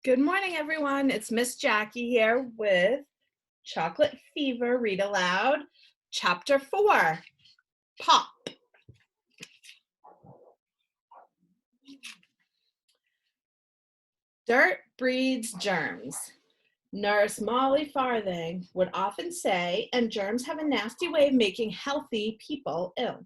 Good morning, everyone. It's Miss Jackie here with Chocolate Fever Read Aloud, Chapter 4, Pop. Dirt breeds germs. Nurse Molly Farthing would often say, and germs have a nasty way of making healthy people ill.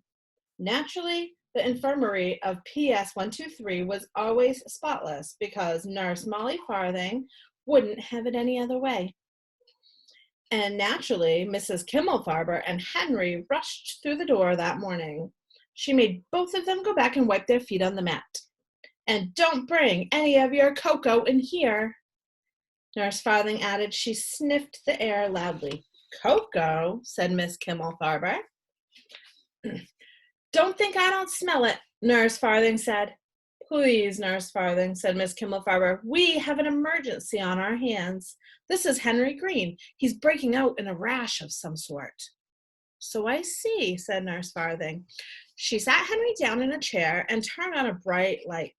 Naturally, the infirmary of PS 123 was always spotless because Nurse Molly Farthing wouldn't have it any other way. And naturally, Mrs. Kimmelfarber and Henry rushed through the door that morning. She made both of them go back and wipe their feet on the mat. And don't bring any of your cocoa in here, Nurse Farthing added. She sniffed the air loudly. Cocoa, said Miss Kimmelfarber. Don't think I don't smell it, Nurse Farthing said. Please, Nurse Farthing, said Miss Kimmelfarber. We have an emergency on our hands. This is Henry Green. He's breaking out in a rash of some sort. So I see, said Nurse Farthing. She sat Henry down in a chair and turned on a bright light.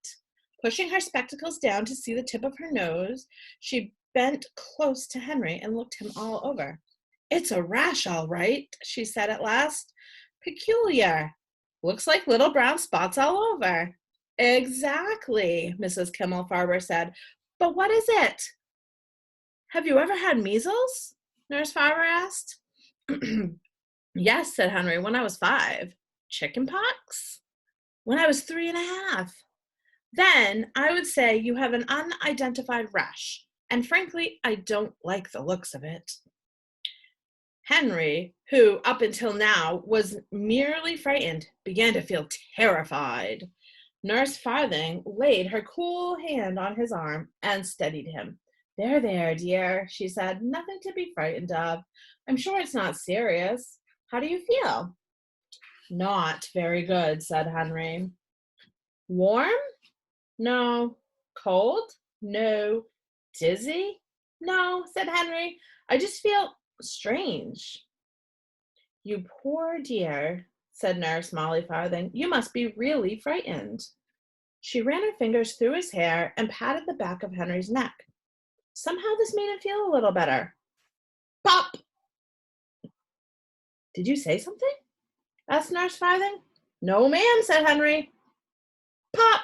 Pushing her spectacles down to see the tip of her nose, she bent close to Henry and looked him all over. It's a rash, all right, she said at last. Peculiar. Looks like little brown spots all over. Exactly, Mrs. Kimmelfarber said. But what is it? Have you ever had measles? Nurse Farber asked. Yes, said Henry, when I was 5. Chicken pox? When I was 3.5. Then I would say you have an unidentified rash, and frankly, I don't like the looks of it. Henry, who up until now was merely frightened, began to feel terrified. Nurse Farthing laid her cool hand on his arm and steadied him. There, dear, she said. Nothing to be frightened of. I'm sure it's not serious. How do you feel? Not very good, said Henry. Warm? No. Cold? No. Dizzy? No, said Henry. I just feel strange. You poor dear, said Nurse Molly Farthing. You must be really frightened. She ran her fingers through his hair and patted the back of Henry's neck. Somehow this made him feel a little better. Pop! Did you say something? Asked Nurse Farthing. No, ma'am, said Henry. Pop!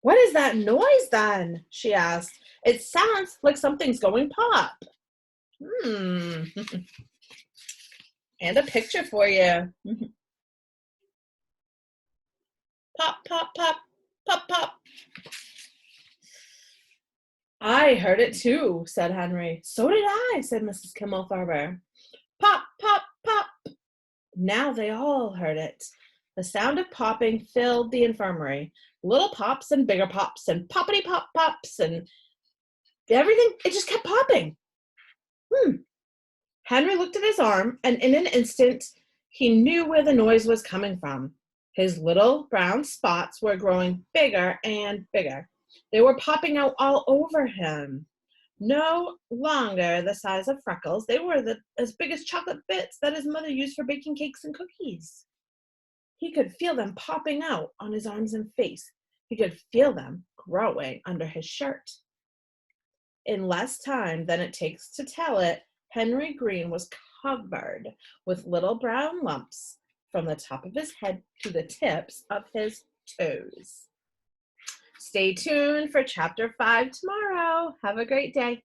What is that noise then? She asked. It sounds like something's going pop. And a picture for you. Pop, pop, pop, pop, pop. I heard it too, said Henry. So did I, said Mrs. Kimmelfarber. Pop, pop, pop. Now they all heard it. The sound of popping filled the infirmary. Little pops and bigger pops and poppity pop pops and everything. It just kept popping. Henry looked at his arm, and in an instant, he knew where the noise was coming from. His little brown spots were growing bigger and bigger. They were popping out all over him. No longer the size of freckles. They were as big as chocolate bits that his mother used for baking cakes and cookies. He could feel them popping out on his arms and face. He could feel them growing under his shirt. In less time than it takes to tell it, Henry Green was covered with little brown lumps from the top of his head to the tips of his toes. Stay tuned for Chapter 5 tomorrow. Have a great day.